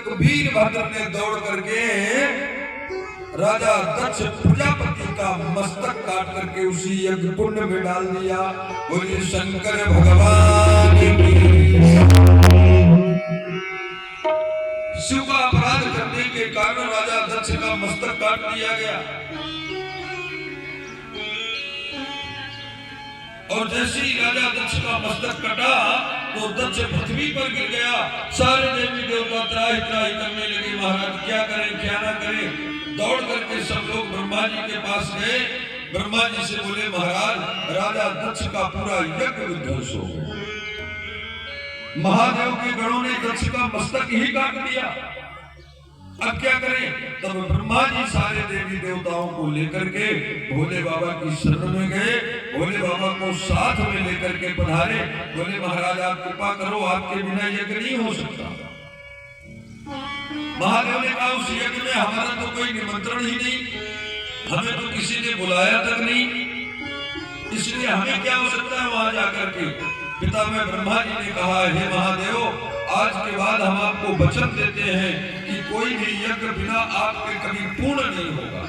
तक वीरभद्र ने दौड़ करके राजा दक्ष प्रजापति का मस्तक काट करके उसी यज्ञ कुंड में डाल दिया। बोलिए शंकर भगवान की। शिव का अपराध करने के कारण राजा दक्ष का मस्तक काट दिया गया। और जैसे ही राजा दक्ष का मस्तक कटा तो दक्ष पृथ्वी पर गिर गया। सारे देवी देवता त्राहि त्राहि करने लगे, महाराज क्या करें क्या ना करें। दौड़ करके सब लोग ब्रह्मा जी के पास गए। ब्रह्मा जी से बोले महाराज राजा दक्ष का पूरा यज्ञ विध्वंस हो गया। महादेव के गणों ने दक्ष का मस्तक ही काट दिया, अब क्या करें। तब ब्रह्मा जी सारे देवी देवताओं को लेकर के भोले बाबा की शरण में गए। भोले बाबा को साथ में लेकर के पधारे। बोले महाराज आप कृपा करो, आपके बिना यज्ञ नहीं हो सकता। महादेव ने कहा उस यज्ञ में हमारा तो कोई निमंत्रण ही नहीं, हमें तो किसी ने बुलाया तक नहीं, इसलिए हमें क्या हो सकता है वहां जाकर के। पिता में ब्रह्मा जी ने कहा हे महादेव, आज के बाद हम आपको वचन देते हैं कि कोई भी यज्ञ बिना आपके कभी पूर्ण नहीं होगा।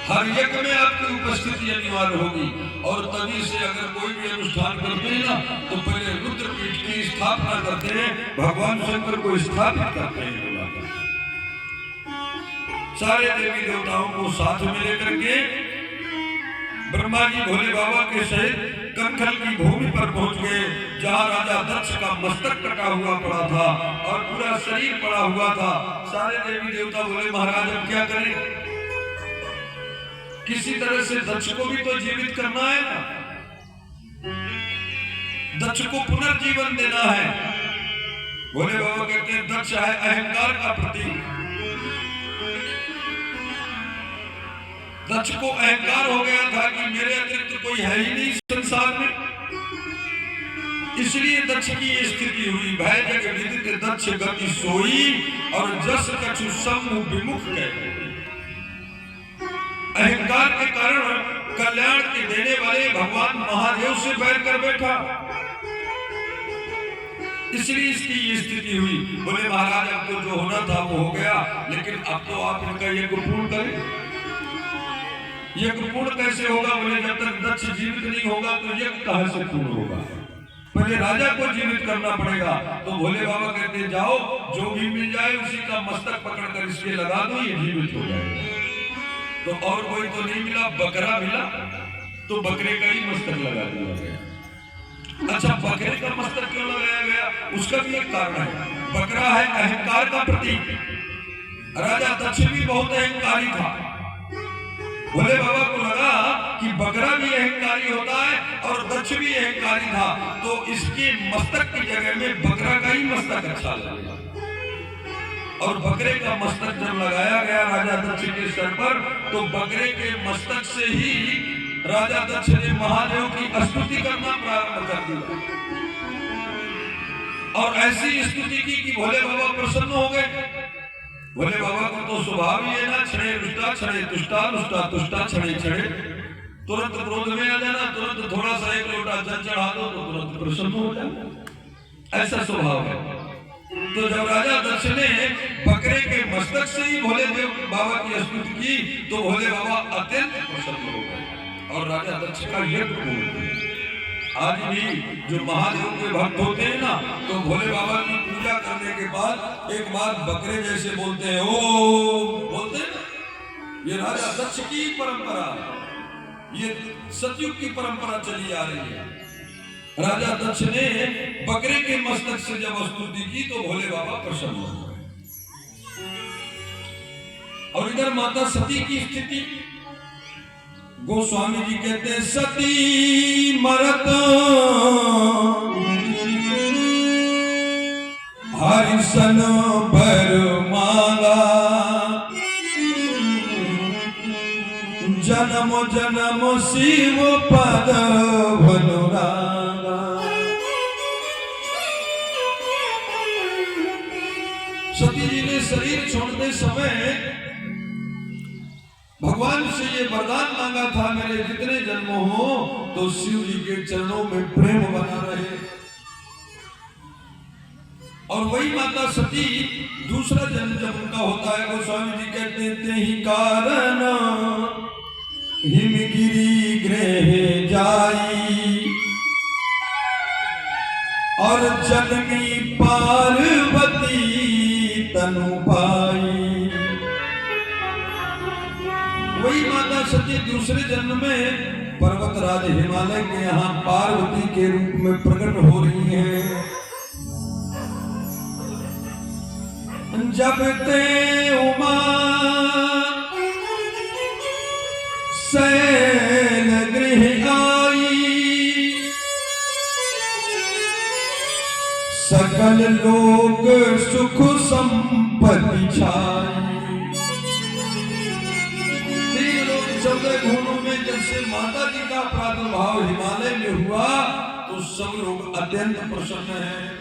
हर यज्ञ में आपकी उपस्थिति अनिवार्य होगी। और तभी से अगर कोई भी अनुष्ठान करते हैं ना तो पहले रुद्रपीठ की स्थापना करते हैं, भगवान शंकर को स्थापित करते हैं। सारे देवी देवताओं को साथ में लेकर के ब्रह्मा जी भोले बाबा के सहित कंखल की भूमि पर पहुंच गए, जहां राजा दक्ष का मस्तक कटा हुआ पड़ा था और पूरा शरीर पड़ा हुआ था। सारे देवी देवता बोले महाराज अब क्या करें, किसी तरह से दक्ष को भी तो जीवित करना है ना, दक्ष को पुनर्जीवन देना है। भोले बाबा कहते हैं दक्ष है अहंकार का प्रतीक। दक्ष को अहंकार हो गया था कि मेरे अतिरिक्त कोई है ही नहीं संसार में, इसलिए दक्ष की ये स्थिति हुई। भय जग विदित दक्ष गति सोई और जस कछु सम्मुख विमुख गए। अहंकार के कारण कल्याण के देने वाले भगवान महादेव से बैर कर बैठा, इसलिए इसकी ये स्थिति हुई। बोले महाराज अब तो जो होना था वो हो गया, लेकिन अब तो आप इनका यज्ञ पूर्ण करें। यज्ञ पूर्ण कैसे होगा? बोले जब तक दक्ष जीवित नहीं होगा तो यज्ञ कहां से पूर्ण होगा, पहले राजा को जीवित करना पड़ेगा। तो भोले बाबा कहते जाओ जो भी मिल जाए उसी का मस्तक पकड़कर इसके लगा दो, ये जीवित हो जाएगा। तो और कोई तो नहीं मिला, बकरा मिला तो बकरे का ही मस्तक लगा दिया गया। अच्छा बकरे का मस्तक क्यों लगाया गया? उसका भी एक कारण है। बकरा है अहंकार का प्रतीक। राजा दक्ष भी बहुत अहंकारी था। भोले बाबा को लगा कि बकरा भी अहंकारी होता है और दक्ष भी अहंकारी था, तो इसके मस्तक की जगह में बकरा का ही मस्तक अच्छा लगेगा। और बकरे का मस्तक जब लगाया गया राजा दक्ष के सर पर, तो बकरे के मस्तक से ही राजा दक्ष ने महादेव की स्तुति करना प्रारंभ कर दिया। और ऐसी स्तुति की कि भोले बाबा प्रसन्न हो गए। भोले बाबा को तो स्वभाव ही है ना, क्षणे रुष्टा क्षणे तुष्टा, रुष्टा तुष्टा क्षणे क्षणे, तुरंत क्रोध में आ जाना, तुरंत थोड़ा सा एक लोटा जल चढ़ा दो तो तुरंत प्रसन्न हो जाना, ऐसा स्वभाव है। तो जब राजा दक्ष ने बकरे के मस्तक से ही भोले देव बाबा की स्तुति की तो भोले बाबा अत्यंत प्रसन्न हो गए और राजा दक्ष का यज्ञ पूर्ण हुआ। आज भी जो महादेव के भक्त होते हैं ना, तो भोले बाबा की पूजा करने के बाद एक बार बकरे जैसे बोलते हैं, ओ बोलते हैं। ये राजा दक्ष की परंपरा, ये सतयुग की परंपरा चली आ रही है। राजा दक्ष ने बकरे के मस्तक से जब स्तुति की तो भोले बाबा प्रसन्न हो गए। और इधर माता सती की स्थिति, गोस्वामी जी कहते हैं सती मरत हरिसन भर मांगा, जन्म जन्म शिव पद भनुरागा। सती जी ने शरीर छोड़ते समय भगवान से ये वरदान मांगा था, मेरे जितने जन्म हो तो शिव जी के चरणों में प्रेम बना रहे। और और वही माता सती दूसरा जन्म जब उनका होता है, गोस्वामी जी कहते ते ही कारण हिमगिरी गृह जाई और जननी पार्वती तनु पाई। वही माता सती दूसरे जन्म में पर्वतराज हिमालय के यहाँ पार्वती के रूप में प्रकट हो रही है। जब ते उमा शैल गृह आई सकल लोक सुख संपत्ति छाई। तीन लोग चौदह भुवनों में जब से माता जी का प्रादुर्भाव हिमालय में हुआ तो सब लोग अत्यंत प्रसन्न हैं।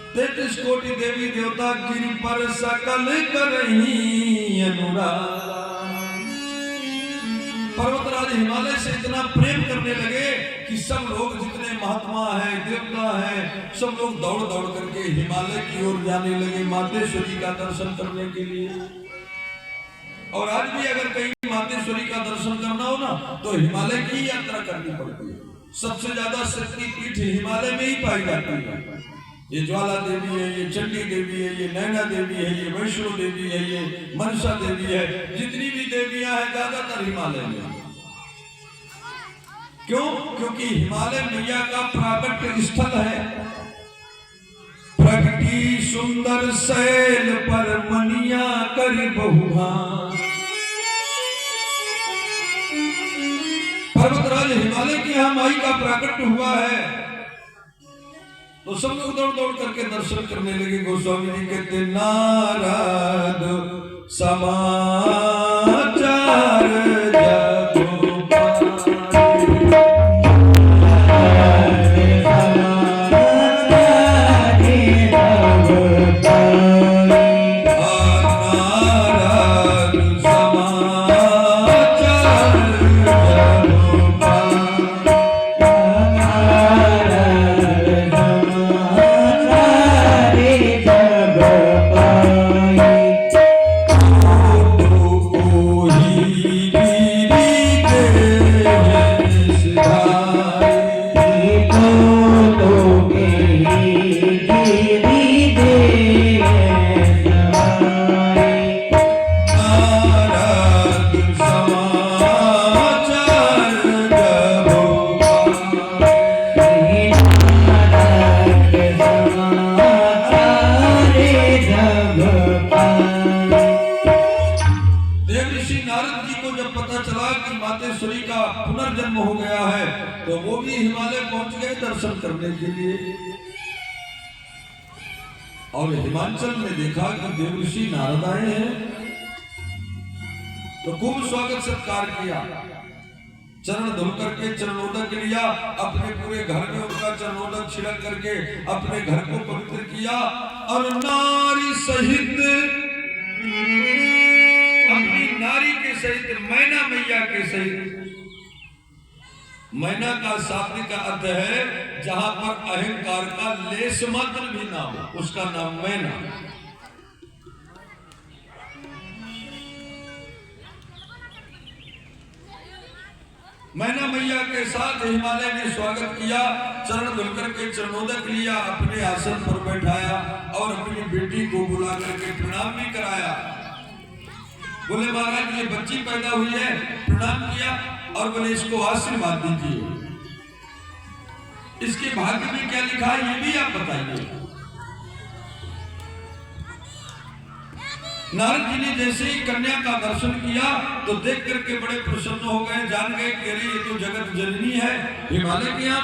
33 कोटि देवी देवता गिरि पर सकल करही अनुराग। पर्वतराज हिमालय से इतना प्रेम करने लगे कि सब लोग जितने महात्मा है, देवता है, सब लोग दौड़ दौड़ करके हिमालय की ओर जाने लगे मातेश्वरी का दर्शन करने के लिए। और आज भी अगर कहीं मातेश्वरी का दर्शन करना हो ना तो हिमालय की यात्रा करनी पड़ती है। सबसे ज्यादा शक्ति पीठ हिमालय में ही पाई जाती है। ये ज्वाला देवी है, ये चंडी देवी है, ये नैना देवी है, ये वैष्णो देवी है, ये मनसा देवी है, जितनी भी देवियां हैं ज्यादातर हिमालय में। क्यों? क्योंकि हिमालय मैया का प्राकट्य स्थल है। प्रगति सुंदर शैल पर मनिया करी बहुहा। पर्वतराज हिमालय के यहाँ माई का प्राकट्य हुआ है तो सब लोग दौड़ दौड़ करके दर्शन करने लगे। गोस्वामी जी कहते नारद समाचार मातेश्वरी का पुनर्जन्म हो गया है तो वो भी हिमालय पहुंच गए दर्शन करने के लिए। और हिमाचल में देखा कि देवऋषि नारद आए हैं तो खूब स्वागत सत्कार किया, चरण धुल करके चरणोदक लिया, अपने पूरे घर में उनका चरणोदक छिड़क करके अपने घर को पवित्र किया और नारी सहित अपनी नारी के सहित मैना मैया के सहित। मैना का शाब्दिक अर्थ है जहां पर अहंकार का लेश मात्र भी ना हो उसका नाम मैना। मैना मैया के साथ हिमालय ने स्वागत किया, चरण धुल करके चरणोदक लिया, अपने आसन पर बैठाया और अपनी बेटी को बुला करके प्रणाम भी कराया। बोले महाराज ये बच्ची पैदा हुई है, प्रणाम किया और बोले इसको आशीर्वाद दीजिए, इसके भाग्य में क्या लिखा है ये भी आप बताइए। नारद जी ने जैसे ही कन्या का दर्शन किया तो देख करके बड़े प्रसन्न हो गए, जान गए कि अरे ये तो जगत जननी है, हिमालय के यहाँ